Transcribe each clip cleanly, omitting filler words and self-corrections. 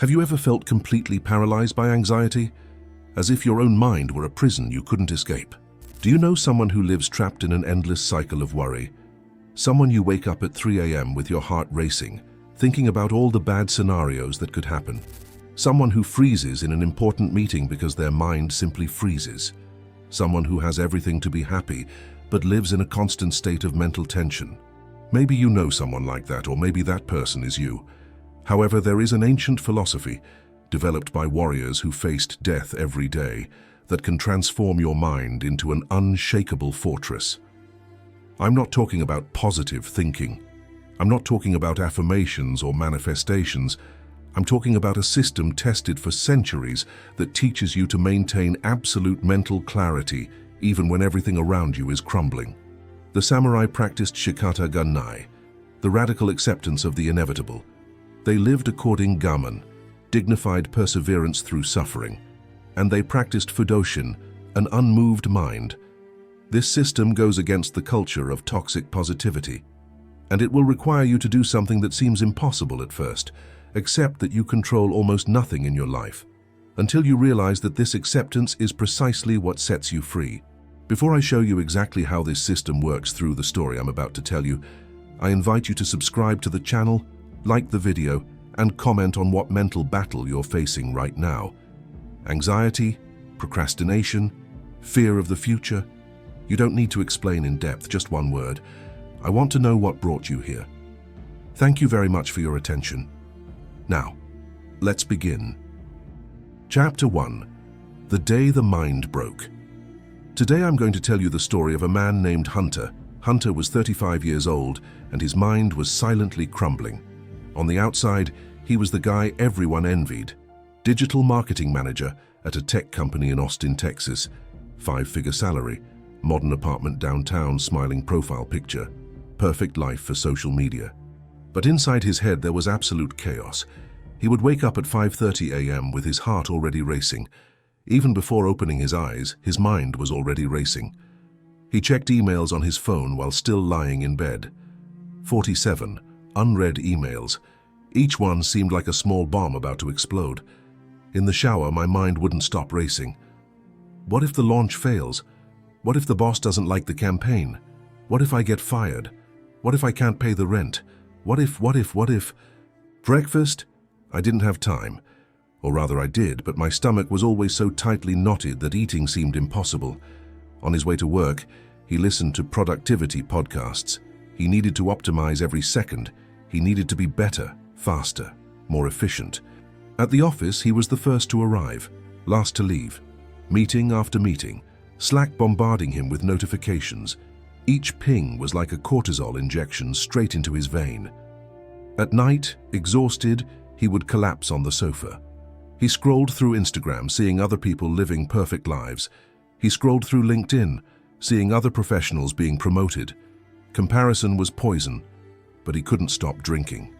Have you ever felt completely paralyzed by anxiety? As if your own mind were a prison you couldn't escape. Do you know someone who lives trapped in an endless cycle of worry? Someone you wake up at 3 a.m. with your heart racing, thinking about all the bad scenarios that could happen. Someone who freezes in an important meeting because their mind simply freezes. Someone who has everything to be happy, but lives in a constant state of mental tension. Maybe you know someone like that, or maybe that person is you. However, there is an ancient philosophy, developed by warriors who faced death every day, that can transform your mind into an unshakable fortress. I'm not talking about positive thinking. I'm not talking about affirmations or manifestations. I'm talking about a system tested for centuries that teaches you to maintain absolute mental clarity even when everything around you is crumbling. The samurai practiced Shikata Ganai, the radical acceptance of the inevitable. They lived according Gaman, dignified perseverance through suffering, and they practiced Fudoshin, an unmoved mind. This system goes against the culture of toxic positivity, and it will require you to do something that seems impossible at first. Accept that you control almost nothing in your life, until you realize that this acceptance is precisely what sets you free. Before I show you exactly how this system works through the story I'm about to tell you, I invite you to subscribe to the channel, like the video, and comment on what mental battle you're facing right now. Anxiety, procrastination, fear of the future. You don't need to explain in depth, just one word. I want to know what brought you here. Thank you very much for your attention. Now, let's begin. Chapter 1. The Day the Mind Broke. Today I'm going to tell you the story of a man named Hunter. Hunter was 35 years old, and his mind was silently crumbling. On the outside, he was the guy everyone envied. Digital marketing manager at a tech company in Austin, Texas. 5-figure salary, modern apartment downtown, smiling profile picture. Perfect life for social media. But inside his head there was absolute chaos. He would wake up at 5:30 a.m. with his heart already racing. Even before opening his eyes, his mind was already racing. He checked emails on his phone while still lying in bed. 47 unread emails. Each one seemed like a small bomb about to explode. In the shower, my mind wouldn't stop racing. What if the launch fails? What if the boss doesn't like the campaign? What if I get fired? What if I can't pay the rent? What if? Breakfast? I didn't have time. Or rather I did, but my stomach was always so tightly knotted that eating seemed impossible. On his way to work, he listened to productivity podcasts. He needed to optimize every second. He needed to be better, faster, more efficient. At the office, he was the first to arrive, last to leave. Meeting after meeting, Slack bombarding him with notifications. Each ping was like a cortisol injection straight into his vein. At night, exhausted, he would collapse on the sofa. He scrolled through Instagram, seeing other people living perfect lives. He scrolled through LinkedIn, seeing other professionals being promoted. Comparison was poison, but he couldn't stop drinking.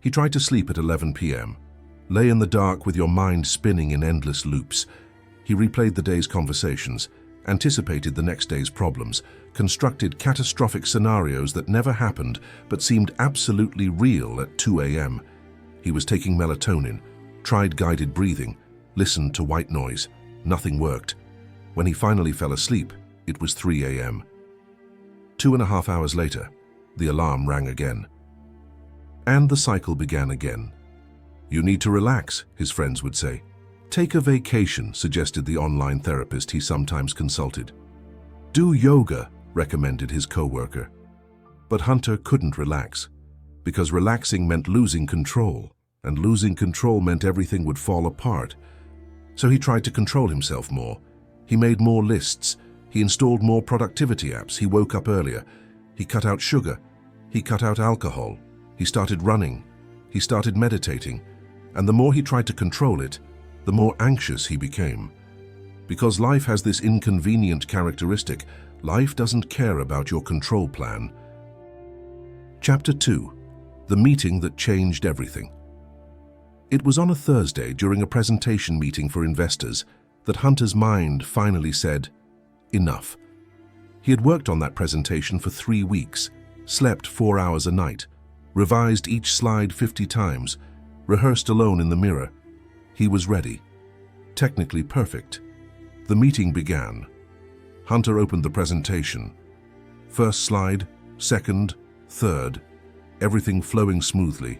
He tried to sleep at 11 p.m., lay in the dark with your mind spinning in endless loops. He replayed the day's conversations, anticipated the next day's problems, constructed catastrophic scenarios that never happened but seemed absolutely real at 2 a.m. He was taking melatonin, tried guided breathing, listened to white noise. Nothing worked. When he finally fell asleep, it was 3 a.m. 2.5 hours later, the alarm rang again. And the cycle began again. You need to relax, his friends would say. Take a vacation, suggested the online therapist he sometimes consulted. Do yoga, recommended his coworker. But Hunter couldn't relax, because relaxing meant losing control, and losing control meant everything would fall apart. So he tried to control himself more. He made more lists. He installed more productivity apps. He woke up earlier. He cut out sugar. He cut out alcohol. He started running. He started meditating. And the more he tried to control it, the more anxious he became. Because life has this inconvenient characteristic, life doesn't care about your control plan. Chapter 2. The Meeting That Changed Everything. It was on a Thursday during a presentation meeting for investors that Hunter's mind finally said, enough. He had worked on that presentation for 3 weeks, slept 4 hours a night, revised each slide 50 times, rehearsed alone in the mirror. He was ready. Technically perfect. The meeting began. Hunter opened the presentation. First slide, second, third, everything flowing smoothly.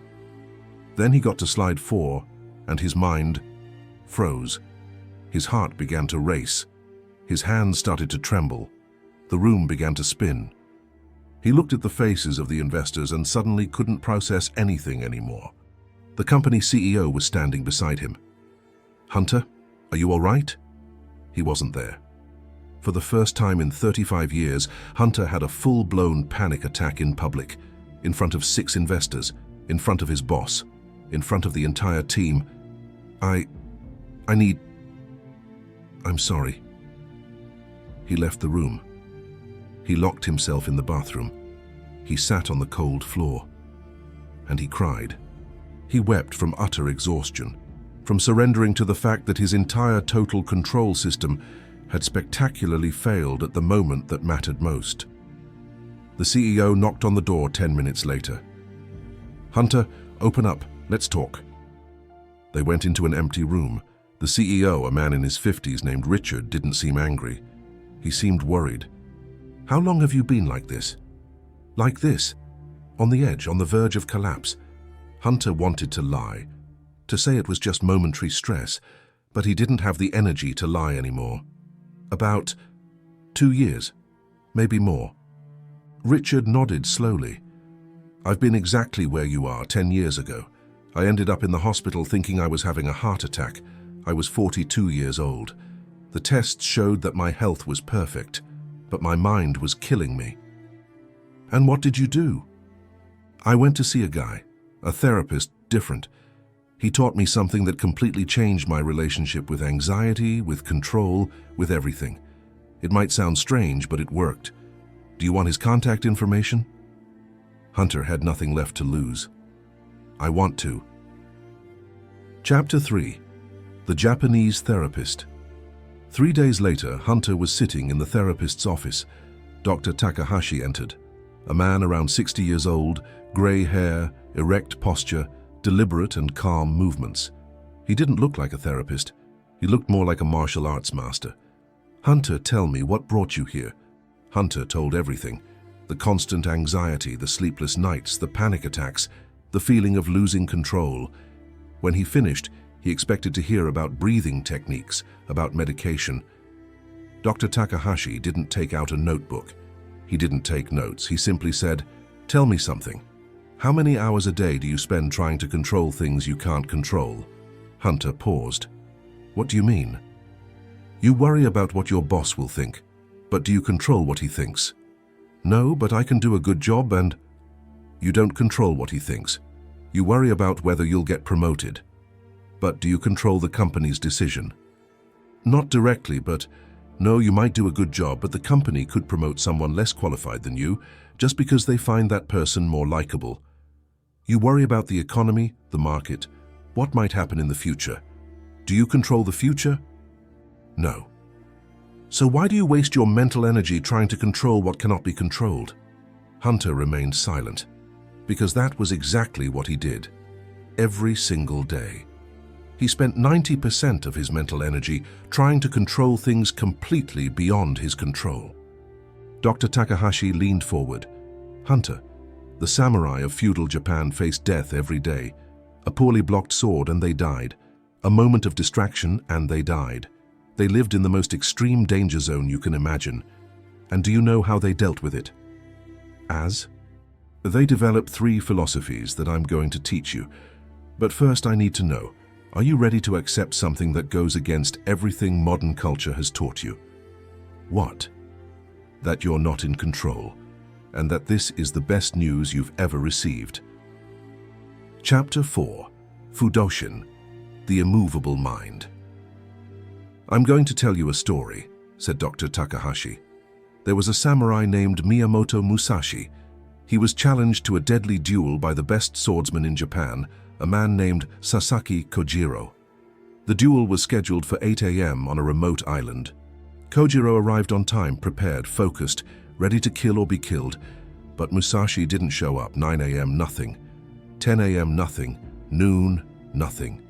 Then he got to slide 4, and his mind froze. His heart began to race. His hands started to tremble. The room began to spin. He looked at the faces of the investors and suddenly couldn't process anything anymore. The company CEO was standing beside him. "Hunter, are you all right?" He wasn't there. For the first time in 35 years, Hunter had a full-blown panic attack in public, in front of 6 investors, in front of his boss, in front of the entire team. I'm sorry. He left the room. He locked himself in the bathroom. He sat on the cold floor. And he cried. He wept from utter exhaustion, from surrendering to the fact that his entire total control system had spectacularly failed at the moment that mattered most. The CEO knocked on the door 10 minutes later. "Hunter, open up. Let's talk." They went into an empty room. The CEO, a man in his 50s named Richard, didn't seem angry. He seemed worried. "How long have you been like this?" "Like this? On the edge, on the verge of collapse." Hunter wanted to lie, to say it was just momentary stress, but he didn't have the energy to lie anymore. "About 2 years, maybe more." Richard nodded slowly. "I've been exactly where you are 10 years ago. I ended up in the hospital thinking I was having a heart attack. I was 42 years old. The tests showed that my health was perfect, but my mind was killing me." "And what did you do?" "I went to see a guy, a therapist, different. He taught me something that completely changed my relationship with anxiety, with control, with everything. It might sound strange, but it worked. Do you want his contact information?" Hunter had nothing left to lose. "I want to." Chapter 3. The Japanese Therapist. 3 days later, Hunter was sitting in the therapist's office. Dr. Takahashi entered. A man around 60 years old, grey hair, erect posture, deliberate and calm movements. He didn't look like a therapist. He looked more like a martial arts master. "Hunter, tell me, what brought you here?" Hunter told everything. The constant anxiety, the sleepless nights, the panic attacks, the feeling of losing control. When he finished, he expected to hear about breathing techniques, about medication. Dr. Takahashi didn't take out a notebook. He didn't take notes. He simply said, "Tell me something. How many hours a day do you spend trying to control things you can't control?" Hunter paused. "What do you mean?" "You worry about what your boss will think, but do you control what he thinks?" "No, but I can do a good job and..." "You don't control what he thinks. You worry about whether you'll get promoted. But do you control the company's decision?" "Not directly, but no, you might do a good job, but the company could promote someone less qualified than you just because they find that person more likable. You worry about the economy, the market, what might happen in the future. Do you control the future?" "No." "So why do you waste your mental energy trying to control what cannot be controlled?" Hunter remained silent, because that was exactly what he did, every single day. He spent 90% of his mental energy trying to control things completely beyond his control. Dr. Takahashi leaned forward. "Hunter, the samurai of feudal Japan faced death every day. A poorly blocked sword and they died. A moment of distraction and they died. They lived in the most extreme danger zone you can imagine. And do you know how they dealt with it?" "As?" "They developed 3 philosophies that I'm going to teach you. But first I need to know, are you ready to accept something that goes against everything modern culture has taught you?" "What?" "That you're not in control, and that this is the best news you've ever received." Chapter 4. Fudoshin, the Immovable Mind. "I'm going to tell you a story," said Dr. Takahashi. "There was a samurai named Miyamoto Musashi. He was challenged to a deadly duel by the best swordsman in Japan, a man named Sasaki Kojiro. The duel was scheduled for 8 a.m. on a remote island. Kojiro arrived on time, prepared, focused, ready to kill or be killed, but Musashi didn't show up. 9 a.m. nothing. 10 a.m. nothing. Noon, Nothing.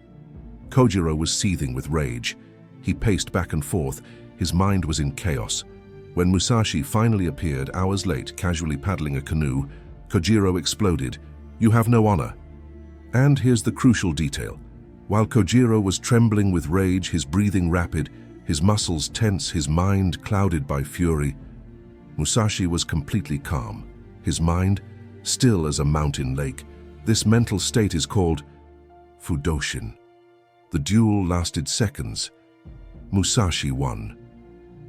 Kojiro was seething with rage. He paced back and forth. His mind was in chaos. When Musashi finally appeared hours late, casually paddling a canoe, Kojiro exploded. "You have no honor." And here's the crucial detail. While Kojiro was trembling with rage, his breathing rapid, his muscles tense, his mind clouded by fury, Musashi was completely calm, his mind still as a mountain lake. This mental state is called Fudoshin. The duel lasted seconds. Musashi won.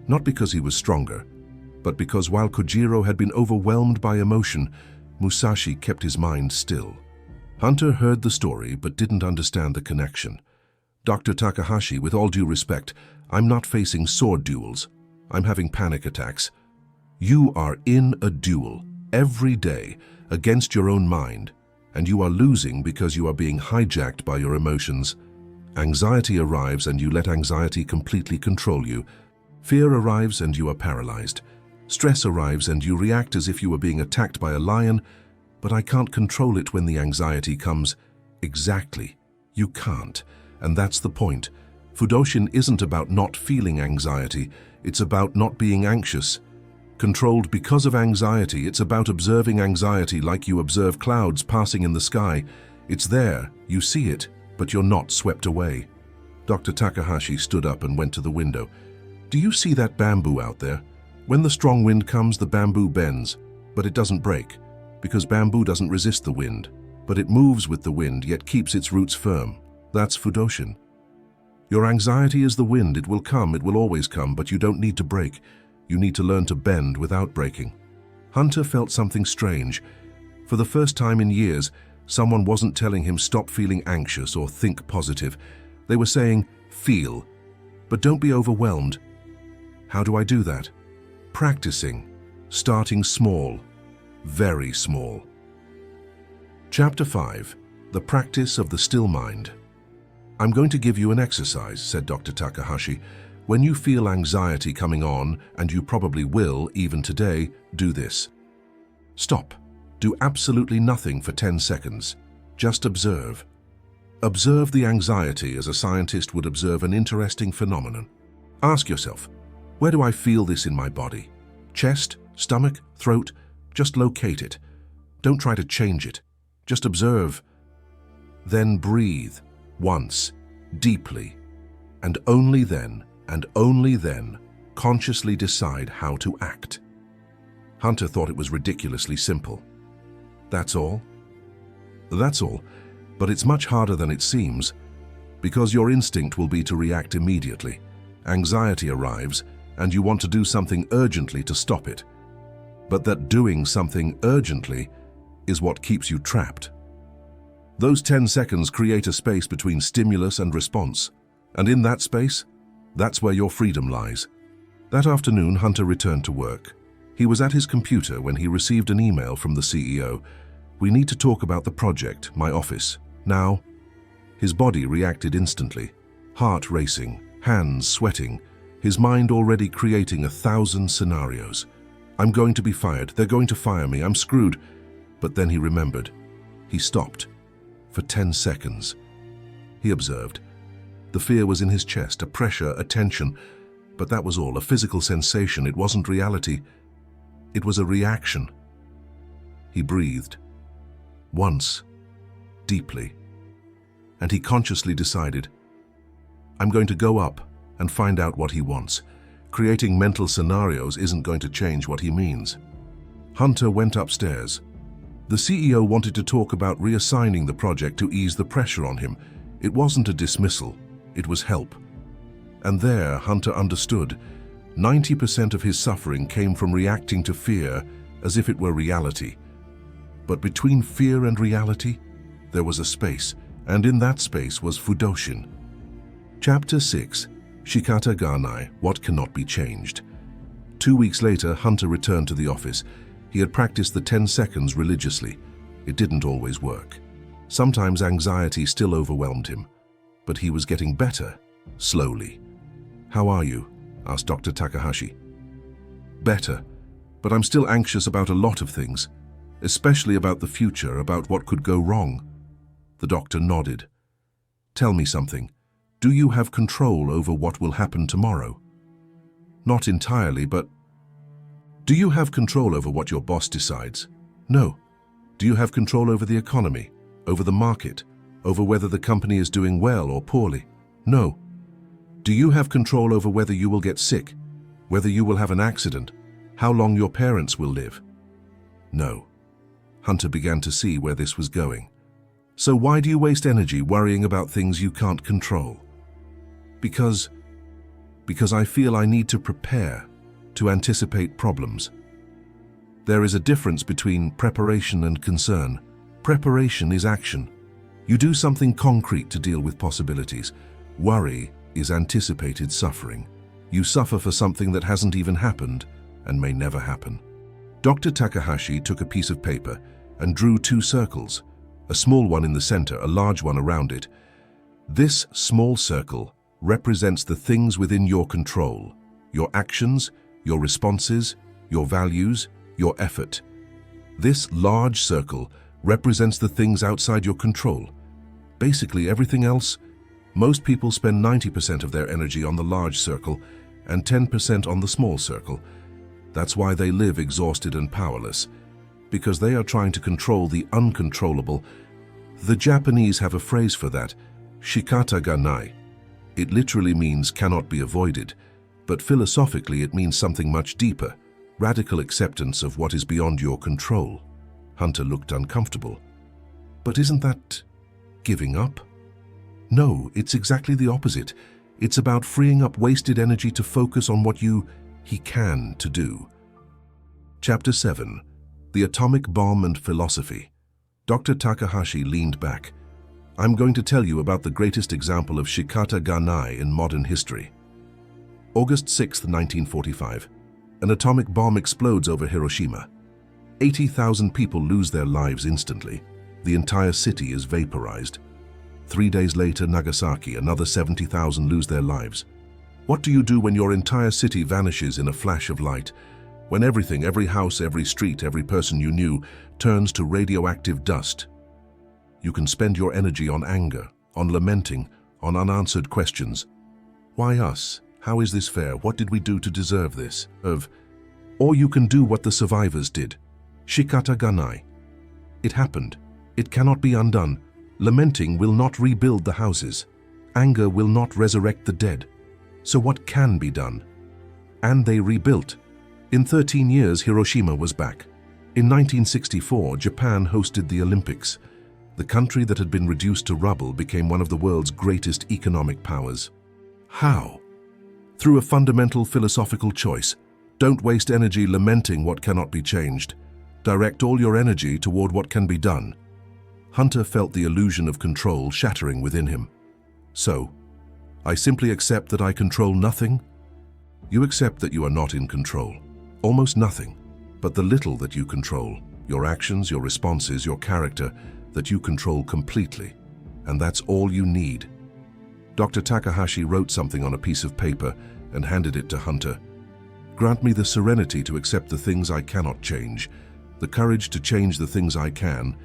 Not because he was stronger, but because while Kojiro had been overwhelmed by emotion, Musashi kept his mind still. Hunter heard the story but didn't understand the connection. "Dr. Takahashi, with all due respect, I'm not facing sword duels. I'm having panic attacks. You are in a duel every day against your own mind, and you are losing because you are being hijacked by your emotions. Anxiety arrives and you let anxiety completely control you. Fear arrives and you are paralyzed. Stress arrives and you react as if you were being attacked by a lion, but I can't control it when the anxiety comes." Exactly. You can't. And that's the point. Fudoshin isn't about not feeling anxiety. It's about not being anxious. Controlled because of anxiety, it's about observing anxiety like you observe clouds passing in the sky. It's there, you see it, but you're not swept away. Dr. Takahashi stood up and went to the window. "Do you see that bamboo out there? When the strong wind comes, the bamboo bends, but it doesn't break, because bamboo doesn't resist the wind, but it moves with the wind, yet keeps its roots firm. That's Fudoshin. Your anxiety is the wind. It will come, it will always come, but you don't need to break. You need to learn to bend without breaking." Hunter felt something strange. For the first time in years, someone wasn't telling him stop feeling anxious or think positive. They were saying, feel, but don't be overwhelmed. How do I do that? Practicing, starting small, very small. Chapter 5. The Practice of the Still Mind. "I'm going to give you an exercise," said Dr. Takahashi. "When you feel anxiety coming on, and you probably will even today, do this. Stop. Do absolutely nothing for 10 seconds. Just observe. Observe the anxiety as a scientist would observe an interesting phenomenon. Ask yourself, where do I feel this in my body? Chest, stomach, throat? Just locate it. Don't try to change it. Just observe. Then breathe, once, deeply, and only then, consciously decide how to act." Hunter thought it was ridiculously simple. That's all? That's all, but it's much harder than it seems, because your instinct will be to react immediately. Anxiety arrives, and you want to do something urgently to stop it. But that doing something urgently is what keeps you trapped. Those 10 seconds create a space between stimulus and response, and in that space, that's where your freedom lies. That afternoon, Hunter returned to work. He was at his computer when he received an email from the CEO. "We need to talk about the project, my office, now." His body reacted instantly, heart racing, hands sweating, his mind already creating 1,000 scenarios. "I'm going to be fired, they're going to fire me, I'm screwed." But then he remembered. He stopped. For 10 seconds. He observed. The fear was in his chest, a pressure, a tension, but that was all, a physical sensation. It wasn't reality. It was a reaction. He breathed. Once. Deeply. And he consciously decided, "I'm going to go up and find out what he wants. Creating mental scenarios isn't going to change what he means." Hunter went upstairs. The CEO wanted to talk about reassigning the project to ease the pressure on him. It wasn't a dismissal, it was help. And there, Hunter understood. 90% of his suffering came from reacting to fear as if it were reality. But between fear and reality, there was a space, and in that space was Fudoshin. Chapter 6. Shikata Ganai, What Cannot Be Changed. 2 weeks later, Hunter returned to the office. He had practiced the 10 seconds religiously. It didn't always work. Sometimes anxiety still overwhelmed him. But he was getting better, slowly. "How are you?" asked Dr. Takahashi. "Better, but I'm still anxious about a lot of things, especially about the future, about what could go wrong." The doctor nodded. Tell me something. Do you have control over what will happen tomorrow? Not entirely, but... Do you have control over what your boss decides? No. Do you have control over the economy, over the market, over whether the company is doing well or poorly? No. Do you have control over whether you will get sick, whether you will have an accident, how long your parents will live? No. Hunter began to see where this was going. So why do you waste energy worrying about things you can't control? Because I feel I need to prepare, to anticipate problems. There is a difference between preparation and concern. Preparation is action. You do something concrete to deal with possibilities. Worry is anticipated suffering. You suffer for something that hasn't even happened and may never happen. Dr. Takahashi took a piece of paper and drew two circles, a small one in the center, a large one around it. This small circle represents the things within your control, your actions, your responses, your values, your effort. This large circle represents the things outside your control. Basically everything else. Most people spend 90% of their energy on the large circle and 10% on the small circle. That's why they live exhausted and powerless, because they are trying to control the uncontrollable. The Japanese have a phrase for that, Shikata Ganai. It literally means cannot be avoided, but philosophically it means something much deeper, radical acceptance of what is beyond your control. Hunter looked uncomfortable. But isn't that giving up? No, it's exactly the opposite. It's about freeing up wasted energy to focus on what he can to do. Chapter 7. The Atomic Bomb and Philosophy. Dr. Takahashi leaned back. I'm going to tell you about the greatest example of Shikata Ganai in modern history. August 6, 1945. An atomic bomb explodes over Hiroshima. 80,000 people lose their lives instantly. The entire city is vaporized. 3 days later, Nagasaki, another 70,000 lose their lives. What do you do when your entire city vanishes in a flash of light? When everything, every house, every street, every person you knew, turns to radioactive dust? You can spend your energy on anger, on lamenting, on unanswered questions. Why us? How is this fair? What did we do to deserve this? Or you can do what the survivors did. Shikata Ganai. It happened. It cannot be undone. Lamenting will not rebuild the houses. Anger will not resurrect the dead. So what can be done? And they rebuilt. In 13 years, Hiroshima was back. In 1964, Japan hosted the Olympics. The country that had been reduced to rubble became one of the world's greatest economic powers. How? Through a fundamental philosophical choice. Don't waste energy lamenting what cannot be changed. Direct all your energy toward what can be done. Hunter felt the illusion of control shattering within him. So, I simply accept that I control nothing? You accept that you are not in control. Almost nothing. But the little that you control, your actions, your responses, your character, that you control completely. And that's all you need. Dr. Takahashi wrote something on a piece of paper and handed it to Hunter. Grant me the serenity to accept the things I cannot change, the courage to change the things I can,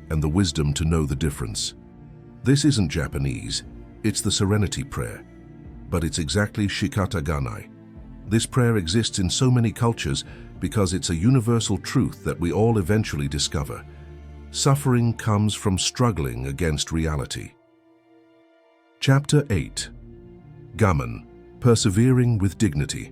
and the wisdom to know the difference. This isn't Japanese, it's the serenity prayer, but it's exactly Shikata Ganai. This prayer exists in so many cultures because it's a universal truth that we all eventually discover. Suffering comes from struggling against reality. Chapter 8. Gaman, Persevering with Dignity.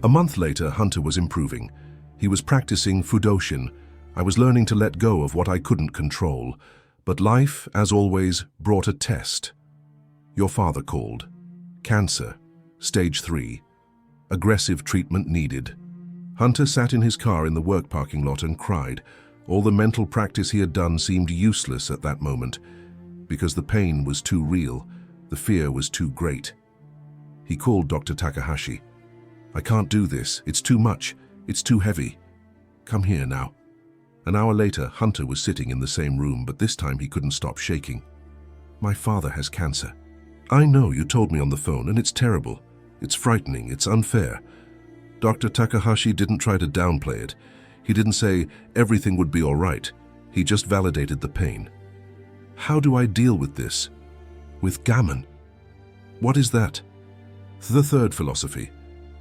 A month later, Hunter was improving. He was practicing Fudoshin. I was learning to let go of what I couldn't control. But life, as always, brought a test. Your father called. Cancer. Stage 3. Aggressive treatment needed. Hunter sat in his car in the work parking lot and cried. All the mental practice he had done seemed useless at that moment, because the pain was too real, the fear was too great. He called Dr. Takahashi. I can't do this. It's too much. It's too heavy. Come here now. An hour later, Hunter was sitting in the same room, but this time he couldn't stop shaking. My father has cancer. I know, you told me on the phone, and it's terrible. It's frightening. It's unfair. Dr. Takahashi didn't try to downplay it. He didn't say everything would be all right. He just validated the pain. How do I deal with this? with Gaman. What is that? The third philosophy,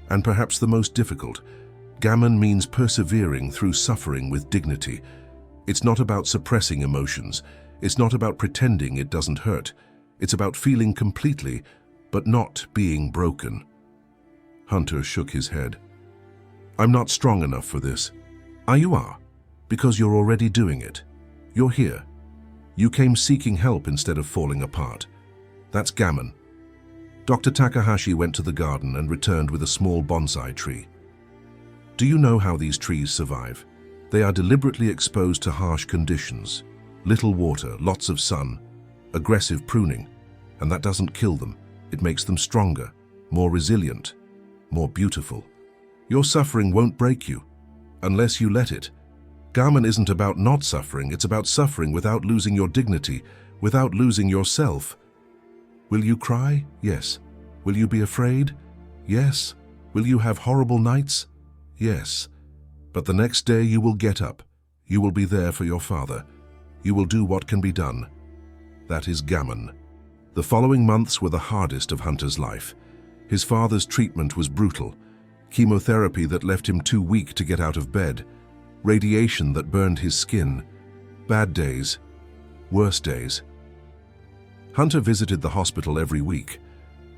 and perhaps the most difficult. Gaman means persevering through suffering with dignity. It's not about suppressing emotions. It's not about pretending it doesn't hurt. It's about feeling completely, but not being broken. Hunter shook his head. I'm not strong enough for this. You are, because you're already doing it. You're here. You came seeking help instead of falling apart. That's Gaman. Dr. Takahashi went to the garden and returned with a small bonsai tree. Do you know how these trees survive? They are deliberately exposed to harsh conditions. Little water, lots of sun, aggressive pruning, and that doesn't kill them. It makes them stronger, more resilient, more beautiful. Your suffering won't break you, unless you let it. Gaman isn't about not suffering, it's about suffering without losing your dignity, without losing yourself. Will you cry? Yes. Will you be afraid? Yes. Will you have horrible nights? Yes. But the next day you will get up. You will be there for your father. You will do what can be done. That is Gaman. The following months were the hardest of Hunter's life. His father's treatment was brutal. Chemotherapy that left him too weak to get out of bed. Radiation that burned his skin. Bad days. Worse days. Hunter visited the hospital every week,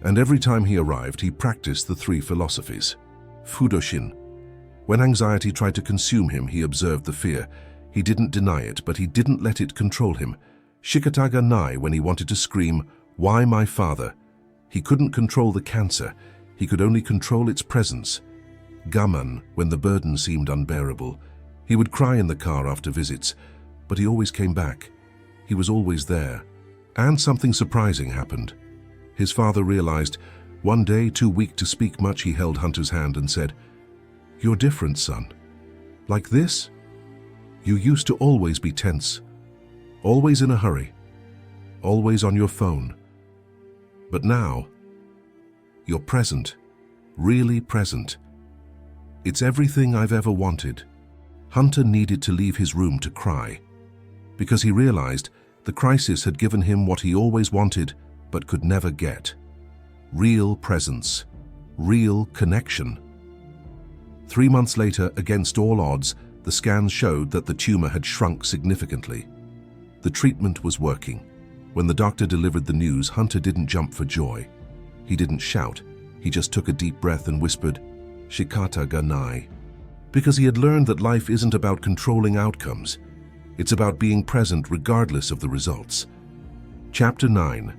and every time he arrived, he practiced the 3 philosophies. Fudoshin. When anxiety tried to consume him, he observed the fear. He didn't deny it, but he didn't let it control him. Shikata Ganai when he wanted to scream, "Why my father?" He couldn't control the cancer. He could only control its presence. Gaman when the burden seemed unbearable. He would cry in the car after visits, but he always came back. He was always there. And something surprising happened. His father realized, one day, too weak to speak much, he held Hunter's hand and said, "You're different, son. Like this? You used to always be tense, always in a hurry, always on your phone. But now, you're present, really present. It's everything I've ever wanted." Hunter needed to leave his room to cry, because he realized the crisis had given him what he always wanted but could never get. Real presence, real connection. 3 months later, against all odds, the scans showed that the tumor had shrunk significantly. The treatment was working. When the doctor delivered the news, Hunter didn't jump for joy. He didn't shout. He just took a deep breath and whispered, "Shikata Ganai," because he had learned that life isn't about controlling outcomes. It's about being present regardless of the results. Chapter 9.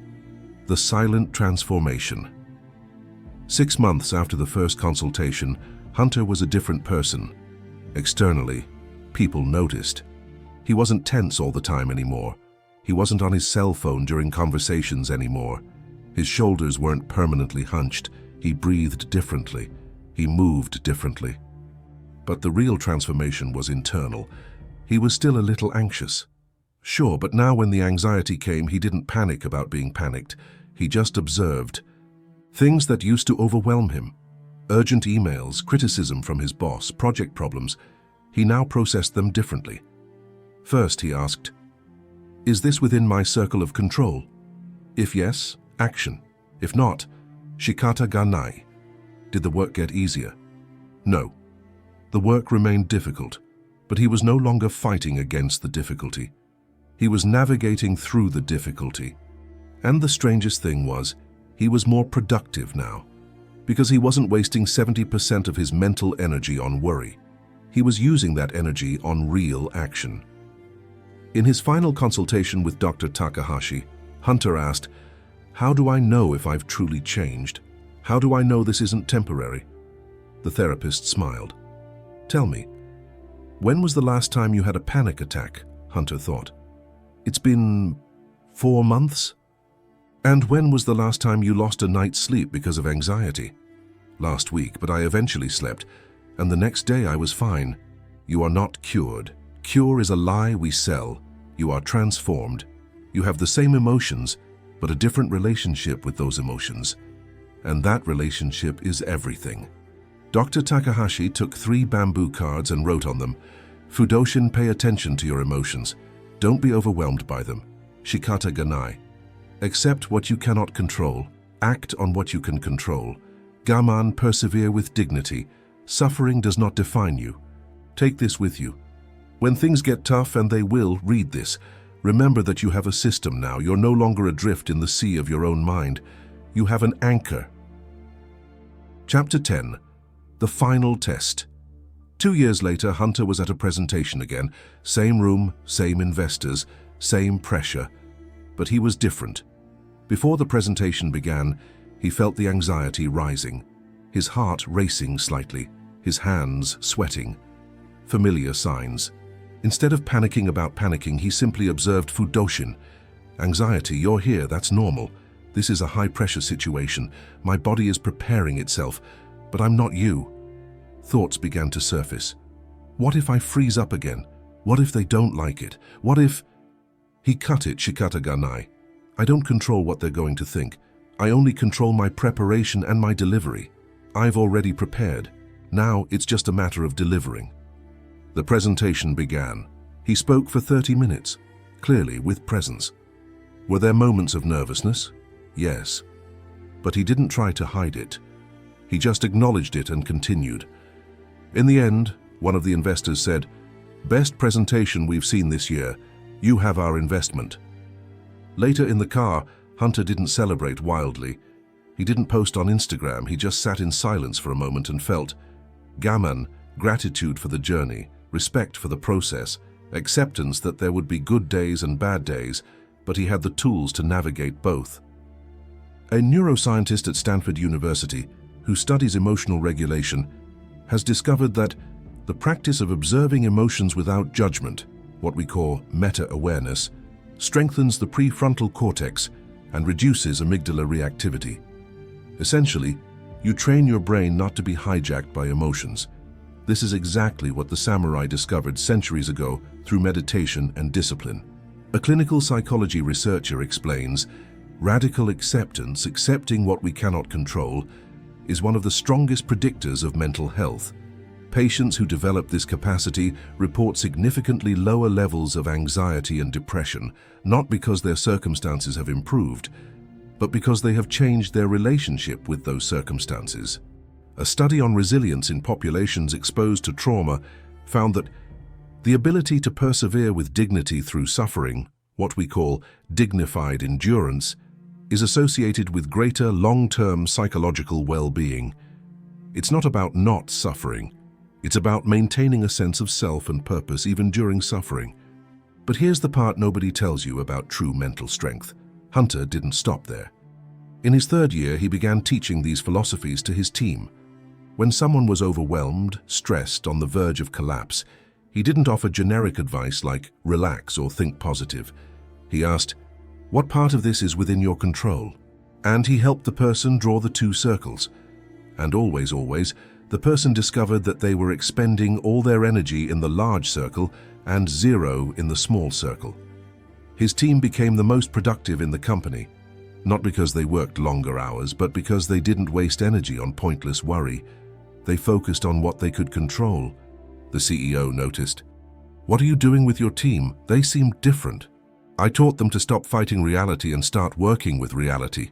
The Silent Transformation. 6 months after the first consultation, Hunter was a different person. Externally, people noticed. He wasn't tense all the time anymore. He wasn't on his cell phone during conversations anymore. His shoulders weren't permanently hunched. He breathed differently. He moved differently. But the real transformation was internal. He was still a little anxious. Sure, but now when the anxiety came, he didn't panic about being panicked. He just observed. Things that used to overwhelm him. Urgent emails, criticism from his boss, project problems. He now processed them differently. First, he asked, "Is this within my circle of control? If yes, action. If not, Shikata Ganai." Did the work get easier? No. The work remained difficult, but he was no longer fighting against the difficulty. He was navigating through the difficulty. And the strangest thing was, he was more productive now, because he wasn't wasting 70% of his mental energy on worry. He was using that energy on real action. In his final consultation with Dr. Takahashi, Hunter asked, "How do I know if I've truly changed? How do I know this isn't temporary?" The therapist smiled. "Tell me, when was the last time you had a panic attack?" Hunter thought. "It's been 4 months?" "And when was the last time you lost a night's sleep because of anxiety?" "Last week, but I eventually slept, and the next day I was fine." "You are not cured. Cure is a lie we sell. You are transformed. You have the same emotions, but a different relationship with those emotions. And that relationship is everything." Dr. Takahashi took 3 bamboo cards and wrote on them, "Fudoshin, pay attention to your emotions. Don't be overwhelmed by them. Shikata Ganai." Accept what you cannot control. Act on what you can control. Gaman, persevere with dignity. Suffering does not define you. Take this with you. When things get tough, and they will, read this. Remember that you have a system now. You're no longer adrift in the sea of your own mind. You have an anchor. Chapter 10. The Final Test. 2 years later, Hunter was at a presentation again. Same room, same investors, same pressure. But he was different. Before the presentation began, he felt the anxiety rising, his heart racing slightly, his hands sweating. Familiar signs. Instead of panicking about panicking, he simply observed Fudoshin. Anxiety, you're here, that's normal. This is a high-pressure situation. My body is preparing itself, but I'm not you. Thoughts began to surface. What if I freeze up again? What if they don't like it? What if... He cut it, Shikata Ganai. I don't control what they're going to think. I only control my preparation and my delivery. I've already prepared. Now it's just a matter of delivering. The presentation began. He spoke for 30 minutes, clearly with presence. Were there moments of nervousness? Yes. But he didn't try to hide it. He just acknowledged it and continued. In the end, one of the investors said, "Best presentation we've seen this year. You have our investment." Later in the car, Hunter didn't celebrate wildly. He didn't post on Instagram. He just sat in silence for a moment and felt Gaman, gratitude for the journey, respect for the process, acceptance that there would be good days and bad days, but he had the tools to navigate both. A neuroscientist at Stanford University, who studies emotional regulation, has discovered that the practice of observing emotions without judgment, what we call meta-awareness, strengthens the prefrontal cortex and reduces amygdala reactivity. Essentially, you train your brain not to be hijacked by emotions. This is exactly what the samurai discovered centuries ago through meditation and discipline. A clinical psychology researcher explains, radical acceptance, accepting what we cannot control, is one of the strongest predictors of mental health. Patients who develop this capacity report significantly lower levels of anxiety and depression, not because their circumstances have improved, but because they have changed their relationship with those circumstances. A study on resilience in populations exposed to trauma found that the ability to persevere with dignity through suffering, what we call dignified endurance, is associated with greater long-term psychological well-being. It's not about not suffering. It's about maintaining a sense of self and purpose even during suffering. But here's the part nobody tells you about true mental strength. Hunter didn't stop there. In his 3rd year, he began teaching these philosophies to his team. When someone was overwhelmed, stressed, on the verge of collapse, he didn't offer generic advice like relax or think positive. He asked, what part of this is within your control? And he helped the person draw the 2 circles. And always, the person discovered that they were expending all their energy in the large circle and 0 in the small circle. His team became the most productive in the company, not because they worked longer hours, but because they didn't waste energy on pointless worry. They focused on what they could control. The CEO noticed, "What are you doing with your team? They seem different. I taught them to stop fighting reality and start working with reality.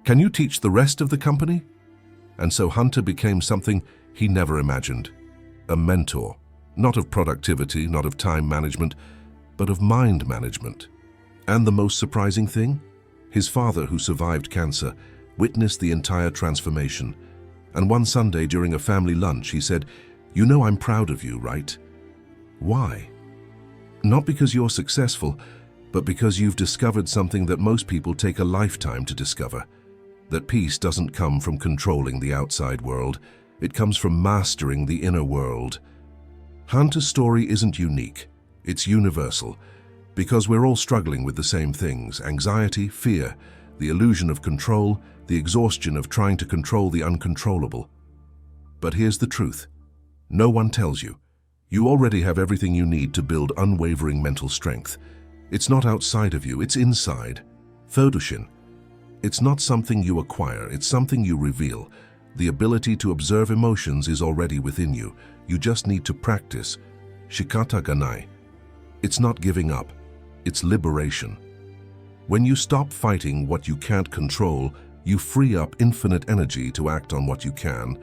Can you teach the rest of the company?" And so Hunter became something he never imagined. A mentor, not of productivity, not of time management, but of mind management. And the most surprising thing? His father, who survived cancer, witnessed the entire transformation. And one Sunday during a family lunch, he said, "You know I'm proud of you, right?" Why? Not because you're successful, but because you've discovered something that most people take a lifetime to discover. That peace doesn't come from controlling the outside world. It comes from mastering the inner world. Hunter's story isn't unique. It's universal, because we're all struggling with the same things: anxiety, fear, the illusion of control, the exhaustion of trying to control the uncontrollable. But here's the truth. No one tells you. You already have everything you need to build unwavering mental strength. It's not outside of you, it's inside. Fudoshin. It's not something you acquire, it's something you reveal. The ability to observe emotions is already within you. You just need to practice. Shikata Ganai. It's not giving up, it's liberation. When you stop fighting what you can't control, you free up infinite energy to act on what you can.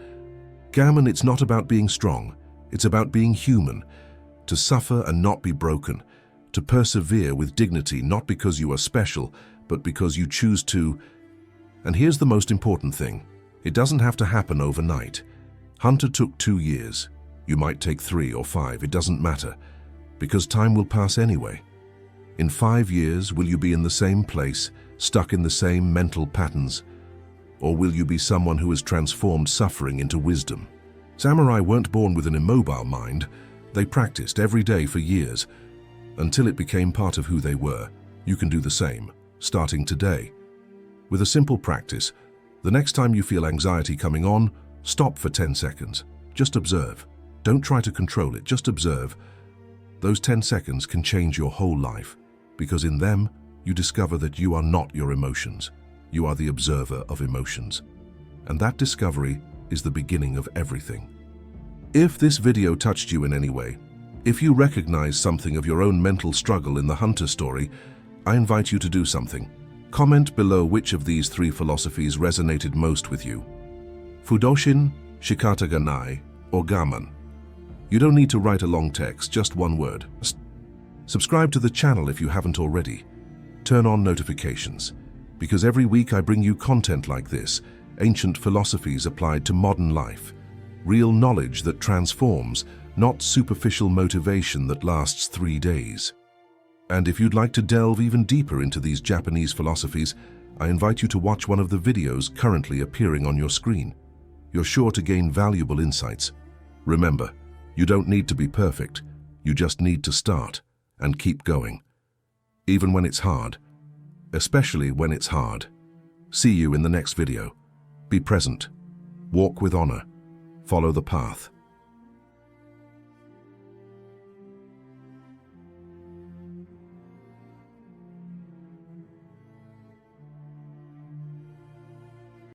Gaman, it's not about being strong. It's about being human, to suffer and not be broken, to persevere with dignity, not because you are special, but because you choose to. And here's the most important thing. It doesn't have to happen overnight. Hunter took 2 years. You might take 3 or 5, it doesn't matter, because time will pass anyway. In 5 years, will you be in the same place, stuck in the same mental patterns? Or will you be someone who has transformed suffering into wisdom? Samurai weren't born with an immobile mind. They practiced every day for years, until it became part of who they were. You can do the same, starting today. With a simple practice, the next time you feel anxiety coming on, stop for 10 seconds. Just observe. Don't try to control it, just observe. Those 10 seconds can change your whole life, because in them, you discover that you are not your emotions. You are the observer of emotions. And that discovery is the beginning of everything. If this video touched you in any way, if you recognize something of your own mental struggle in the Hunter story, I invite you to do something. Comment below which of these 3 philosophies resonated most with you. Fudoshin, Shikata Ganai, or Gaman. You don't need to write a long text, just one word. Subscribe to the channel if you haven't already. Turn on notifications, because every week I bring you content like this, ancient philosophies applied to modern life, real knowledge that transforms, not superficial motivation that lasts 3 days. And if you'd like to delve even deeper into these Japanese philosophies, I invite you to watch one of the videos currently appearing on your screen. You're sure to gain valuable insights. Remember, you don't need to be perfect. You just need to start and keep going. Even when it's hard, especially when it's hard. See you in the next video. Be present. Walk with honor. Follow the path.